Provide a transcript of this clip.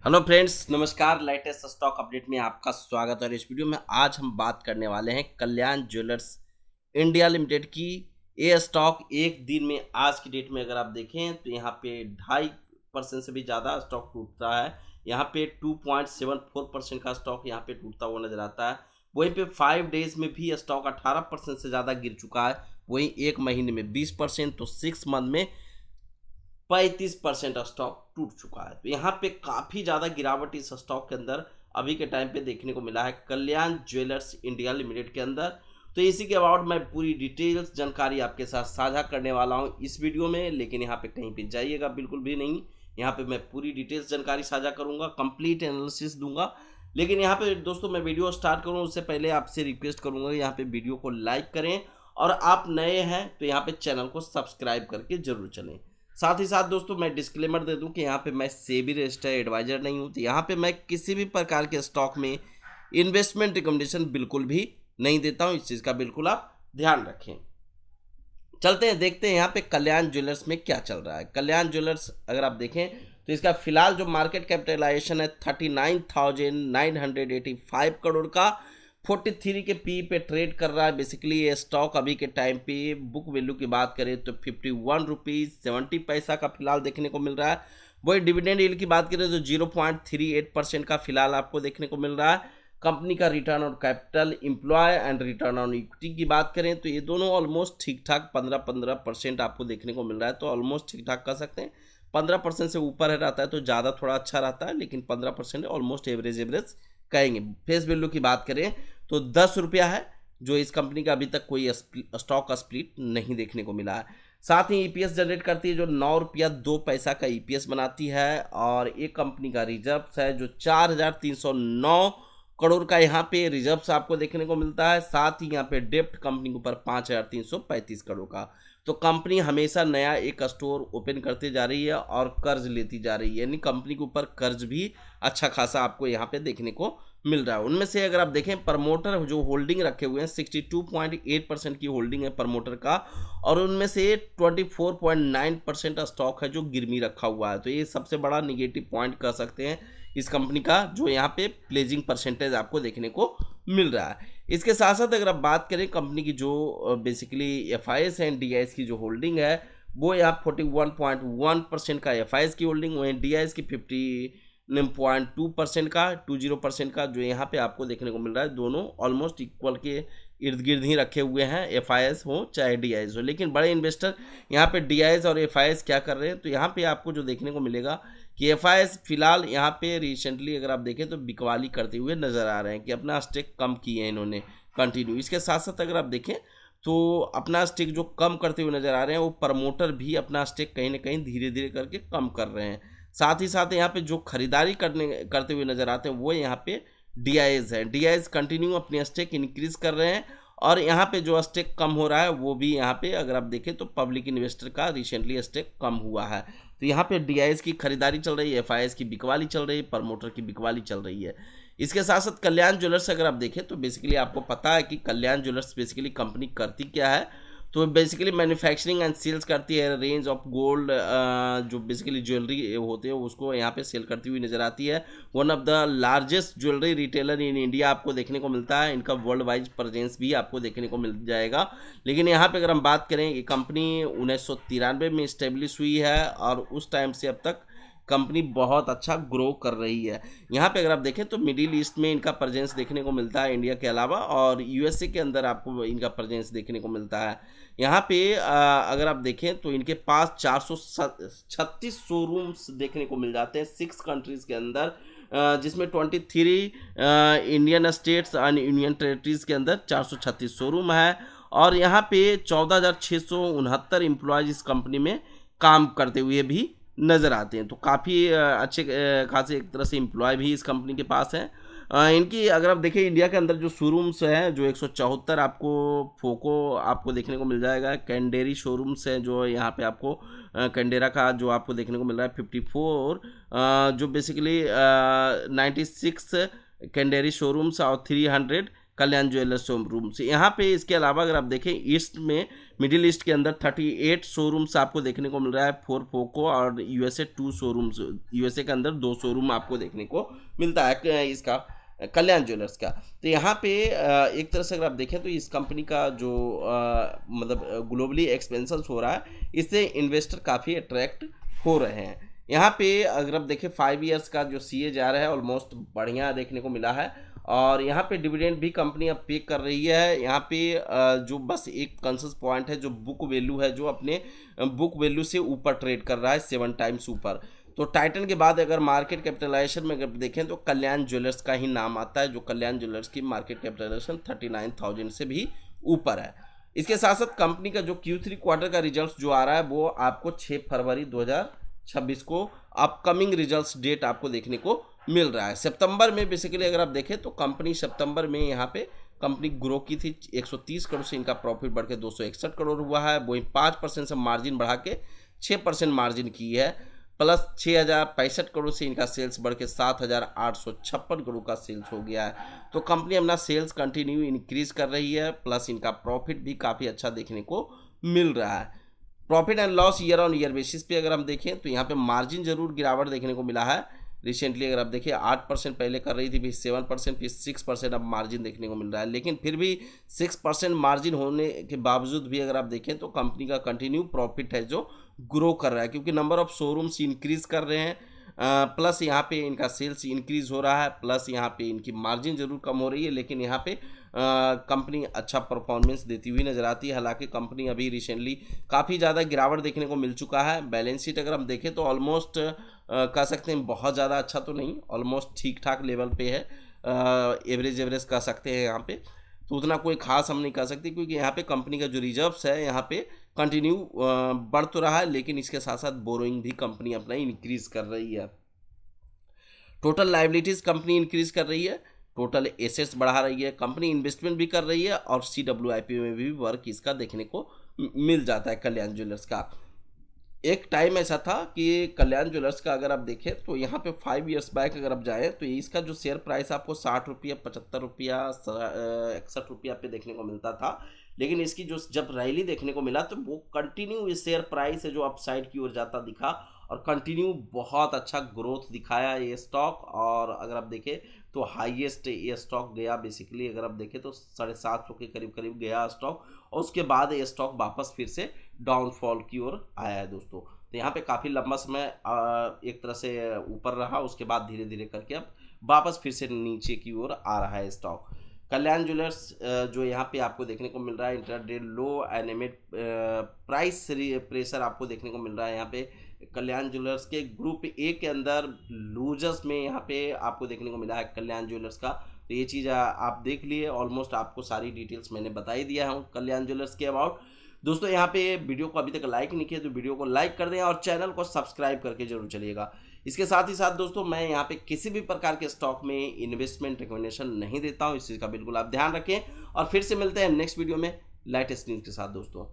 Hello friends, नमस्कार। Latest stock update में आपका स्वागत है। और इस वीडियो में आज हम बात करने वाले हैं कल्याण ज्वेलर्स इंडिया लिमिटेड की। ये स्टॉक एक दिन में आज की डेट में अगर आप देखें तो यहाँ पे 2.5% से भी ज़्यादा स्टॉक टूटता है। यहाँ पे 2.74% का स्टॉक यहाँ पे टूटता हुआ नजर आता है। वहीं पे 5 डेज में भी स्टॉक 18% से ज़्यादा गिर चुका है। वहीं एक महीने में 20%, तो 6 मंथ में 35% स्टॉक टूट चुका है। तो यहाँ पे काफ़ी ज़्यादा गिरावट इस स्टॉक के अंदर अभी के टाइम पे देखने को मिला है कल्याण ज्वेलर्स इंडिया लिमिटेड के अंदर। तो इसी के अबाउट मैं पूरी डिटेल्स जानकारी आपके साथ साझा करने वाला हूँ इस वीडियो में। लेकिन यहाँ पे कहीं पे जाइएगा बिल्कुल भी नहीं, यहाँ पे मैं पूरी डिटेल्स जानकारी साझा करूँगा, कंप्लीट एनालिसिस दूंगा। लेकिन यहाँ पे दोस्तों मैं वीडियो स्टार्ट करूँ उससे पहले आपसे रिक्वेस्ट करूँगा यहाँ पे वीडियो को लाइक करें, और आप नए हैं तो यहाँ पे चैनल को सब्सक्राइब करके जरूर चलें। साथ ही साथ दोस्तों मैं डिस्क्लेमर दे दूं कि यहाँ पे मैं सेबी रजिस्टर्ड एडवाइजर नहीं हूँ। तो यहाँ पे मैं किसी भी प्रकार के स्टॉक में इन्वेस्टमेंट रिकमेंडेशन बिल्कुल भी नहीं देता हूँ। इस चीज़ का बिल्कुल आप ध्यान रखें। चलते हैं, देखते हैं यहाँ पे कल्याण ज्वेलर्स में क्या चल रहा है। कल्याण ज्वेलर्स अगर आप देखें तो इसका फिलहाल जो मार्केट कैपिटलाइजेशन है 39,985 करोड़ का 43 के पी पे ट्रेड कर रहा है। बेसिकली ये स्टॉक अभी के टाइम पे बुक वैल्यू की बात करें तो 51 रुपीज़ 70 पैसा का फिलहाल देखने को मिल रहा है। वही डिविडेंड यील्ड की बात करें तो 0.38% का फिलहाल आपको देखने को मिल रहा है। कंपनी का return on capital employ and return on equity की बात करें तो ये दोनों ऑलमोस्ट ठीक ठाक 15% आपको देखने को मिल रहा है। तो ऑलमोस्ट ठीक ठाक कह सकते हैं। 15% से ऊपर रहता है तो ज़्यादा थोड़ा अच्छा रहता है, लेकिन 15% ऑलमोस्ट एवरेज कहेंगे। फेस वैल्यू की बात करें तो 10 रुपया है, जो इस कंपनी का अभी तक कोई स्टॉक स्प्लिट नहीं देखने को मिला है। साथ ही ईपीएस जनरेट करती है जो 9 रुपया 2 पैसा का ईपीएस बनाती है। और एक कंपनी का रिजर्व है जो 4,309 करोड़ का यहाँ पे रिजर्व्स आपको देखने को मिलता है। साथ ही यहाँ पे डेप्ट कंपनी के ऊपर 5,335 करोड़ का। तो कंपनी हमेशा नया एक स्टोर ओपन करते जा रही है और कर्ज लेती जा रही है, यानी कंपनी के ऊपर कर्ज भी अच्छा खासा आपको यहाँ पे देखने को मिल रहा है। उनमें से अगर आप देखें प्रमोटर जो होल्डिंग रखे हुए हैं 62.8% की होल्डिंग है प्रमोटर का, और उनमें से 24.9% स्टॉक है जो गिरवी रखा हुआ है। तो ये सबसे बड़ा निगेटिव पॉइंट कह सकते हैं इस कंपनी का, जो यहाँ पे प्लेजिंग परसेंटेज आपको देखने को मिल रहा है। इसके साथ साथ अगर आप बात करें कंपनी की जो बेसिकली एफआईएस एंड डीआईएस की जो होल्डिंग है वो यहाँ 41.1% का एफआईएस की होल्डिंग, वहीं डीआईएस की 50.2% का 20% का जो यहाँ पे आपको देखने को मिल रहा है। दोनों ऑलमोस्ट इक्वल के इर्द गिर्द ही रखे हुए हैं, एफआईएस हो चाहे डीआईएस हो। लेकिन बड़े इन्वेस्टर यहाँ पे डीआईएस और एफआईएस क्या कर रहे हैं, तो यहाँ पे आपको जो देखने को मिलेगा कि एफआईएस फिलहाल यहाँ पे रिसेंटली अगर आप देखें तो बिकवाली करते हुए नजर आ रहे हैं कि अपना स्टेक कम किए हैं इन्होंने कंटिन्यू। इसके साथ साथ अगर आप देखें तो अपना स्टेक जो कम करते हुए नजर आ रहे हैं वो प्रमोटर भी अपना स्टेक कहीं ना कहीं धीरे धीरे करके कम कर रहे हैं। साथ ही साथ यहाँ पे जो खरीदारी करते हुए नजर आते हैं वो यहाँ पे डीआईएस है। डीआईएस कंटिन्यू अपने स्टेक इंक्रीज कर रहे हैं, और यहाँ पे जो स्टेक कम हो रहा है वो भी यहाँ पे अगर आप देखें तो पब्लिक इन्वेस्टर का रिसेंटली स्टेक कम हुआ है। तो यहाँ पे डीआईएस की खरीदारी चल रही है, एफआईएस की बिकवाली चल रही है, प्रमोटर की बिकवाली चल रही है। इसके साथ साथ कल्याण ज्वेलर्स अगर आप देखें तो बेसिकली आपको पता है कि कल्याण ज्वेलर्स बेसिकली कंपनी करती क्या है। तो बेसिकली मैन्युफैक्चरिंग एंड सेल्स करती है रेंज ऑफ गोल्ड, जो बेसिकली ज्वेलरी होते हैं उसको यहाँ पे सेल करती हुई नजर आती है। One of the largest jewellery retailer in India आपको देखने को मिलता है। इनका वर्ल्ड वाइड प्रेजेंस भी आपको देखने को मिल जाएगा। लेकिन यहाँ पे अगर हम बात करें, ये कंपनी 1993 में इस्टेब्लिश हुई है और उस टाइम से अब तक कंपनी बहुत अच्छा ग्रो कर रही है। यहाँ पे अगर आप देखें तो मिडिल ईस्ट में इनका प्रेजेंस देखने को मिलता है इंडिया के अलावा, और यूएसए के अंदर आपको इनका प्रेजेंस देखने को मिलता है। यहाँ पे अगर आप देखें तो इनके पास 436 शोरूम्स देखने को मिल जाते हैं 6 कंट्रीज़ के अंदर, जिसमें 23 Indian states and union territories के अंदर 436 शोरूम है। और यहाँ पे 14,669 एम्प्लॉयज़ इस कंपनी में काम करते हुए भी नज़र आते हैं। तो काफ़ी अच्छे खासे एक तरह से एम्प्लॉय भी इस कंपनी के पास हैं। इनकी अगर आप देखें इंडिया के अंदर जो शोरूम्स हैं जो 174 आपको फोको आपको देखने को मिल जाएगा। कैंडेरी शोरूम्स हैं जो यहाँ पे आपको कैंडेरा का जो आपको देखने को मिल रहा है 54, जो बेसिकली 96 कैंडेरी शोरूम्स और 300 कल्याण ज्वेलर्स शोरूम से। यहाँ पे इसके अलावा अगर आप देखें ईस्ट में, मिडिल ईस्ट के अंदर 38 शोरूम्स आपको देखने को मिल रहा है, 4 पोको, और यूएसए 2 शोरूम्स, यूएसए के अंदर 2 शोरूम आपको देखने को मिलता है इसका कल्याण ज्वेलर्स का। तो यहाँ पे एक तरह से अगर आप देखें तो इस कंपनी का जो मतलब ग्लोबली एक्सपेंशन हो रहा है, इससे इन्वेस्टर काफ़ी अट्रैक्ट हो रहे हैं। यहाँ पे अगर आप देखें 5 ईयर्स का जो सीए जा रहा है ऑलमोस्ट बढ़िया देखने को मिला है, और यहाँ पे डिविडेंड भी कंपनी अब पे कर रही है। यहाँ पे जो बस एक कंसर्न पॉइंट है, जो बुक वैल्यू है, जो अपने बुक वैल्यू से ऊपर ट्रेड कर रहा है, 7 टाइम्स ऊपर। तो टाइटन के बाद अगर मार्केट कैपिटलाइजेशन में अगर देखें तो कल्याण ज्वेलर्स का ही नाम आता है, जो कल्याण ज्वेलर्स की मार्केट कैपिटलाइजेशन 39,000 से भी ऊपर है। इसके साथ साथ कंपनी का जो Q3 क्वार्टर का रिजल्ट जो आ रहा है वो आपको 6 फरवरी 2026 को अपकमिंग रिजल्ट्स डेट आपको देखने को मिल रहा है। सितंबर में बेसिकली अगर आप देखें तो कंपनी सितंबर में यहाँ पे कंपनी ग्रो की थी, 130 करोड़ से इनका प्रॉफिट बढ़ के 261 करोड़ हुआ है। वही 5% से मार्जिन बढ़ा के 6% मार्जिन की है, प्लस 6,065 करोड़ से इनका सेल्स बढ़ के 7,856 करोड़ का सेल्स हो गया है। तो कंपनी अपना सेल्स कंटिन्यू इंक्रीज कर रही है, प्लस इनका प्रॉफिट भी काफ़ी अच्छा देखने को मिल रहा है। Profit and loss year on year basis पे अगर हम देखें तो यहाँ पे मार्जिन जरूर गिरावट देखने को मिला है। रिसेंटली अगर आप देखिए 8% पहले कर रही थी, फिर 7%, फिर 6% अब मार्जिन देखने को मिल रहा है। लेकिन फिर भी 6% मार्जिन होने के बावजूद भी अगर आप देखें तो कंपनी का कंटिन्यू प्रॉफिट है जो ग्रो कर रहा है, क्योंकि नंबर ऑफ शोरूम्स इंक्रीज कर रहे हैं, प्लस यहाँ पे इनका सेल्स इंक्रीज हो रहा है, प्लस यहाँ पे इनकी मार्जिन जरूर कम हो रही है, लेकिन यहाँ पे कंपनी अच्छा परफॉर्मेंस देती हुई नजर आती है। हालांकि कंपनी अभी रिसेंटली काफ़ी ज़्यादा गिरावट देखने को मिल चुका है। बैलेंस शीट अगर हम देखें तो ऑलमोस्ट कह सकते हैं बहुत ज़्यादा अच्छा तो नहीं, ऑलमोस्ट ठीक ठाक लेवल पे है, एवरेज कह सकते हैं यहाँ पे। तो उतना कोई खास हम नहीं कह सकते, क्योंकि यहाँ पे कंपनी का जो रिजर्व्स है यहाँ पे कंटिन्यू बढ़ तो रहा है, लेकिन इसके साथ साथ बोरोइंग भी कंपनी अपना इंक्रीज कर रही है। टोटल लायबिलिटीज कंपनी इंक्रीज कर रही है, टोटल एसेट्स बढ़ा रही है, कंपनी इन्वेस्टमेंट भी कर रही है, और CWIP में भी वर्क इसका देखने को मिल जाता है कल्याण ज्वेलर्स का। एक टाइम ऐसा था कि कल्याण ज्वेलर्स का अगर आप देखें तो यहाँ पे 5 ईयर्स बैक अगर आप जाएँ तो इसका जो शेयर प्राइस आपको 60 रुपया, 75 रुपया, 61 रुपया पे देखने को मिलता था। लेकिन इसकी जो जब रैली देखने को मिला तो वो कंटिन्यू इस शेयर प्राइस है जो अपसाइड की ओर जाता दिखा, और कंटिन्यू बहुत अच्छा ग्रोथ दिखाया ये स्टॉक। और अगर आप देखें तो हाईएस्ट ये स्टॉक गया, बेसिकली अगर आप देखें तो 750 के करीब करीब गया स्टॉक, और उसके बाद ये स्टॉक वापस फिर से डाउनफॉल की ओर आया है दोस्तों। तो यहाँ पे काफ़ी लंबा समय एक तरह से ऊपर रहा, उसके बाद धीरे धीरे करके अब वापस फिर से नीचे की ओर आ रहा है स्टॉक। कल्याण ज्वेलर्स जो यहाँ पे आपको देखने को मिल रहा है, इंटरडे लो एनिमेट प्राइस प्रेशर आपको देखने को मिल रहा है। यहाँ पे कल्याण ज्वेलर्स के ग्रुप ए के अंदर लूजर्स में यहाँ पे आपको देखने को मिला है कल्याण ज्वेलर्स का। तो ये चीज़ आप देख लिए, ऑलमोस्ट आपको सारी डिटेल्स मैंने बता ही दिया हूँ कल्याण ज्वेलर्स के अबाउट। दोस्तों यहाँ पे वीडियो को अभी तक लाइक नहीं किया तो वीडियो को लाइक कर दें, और चैनल को सब्सक्राइब करके जरूर चलिएगा। इसके साथ ही साथ दोस्तों मैं यहाँ पे किसी भी प्रकार के स्टॉक में इन्वेस्टमेंट रिकमेंडेशन नहीं देता हूँ, इस चीज़ का बिल्कुल आप ध्यान रखें। और फिर से मिलते हैं नेक्स्ट वीडियो में लेटेस्ट न्यूज़ के साथ दोस्तों।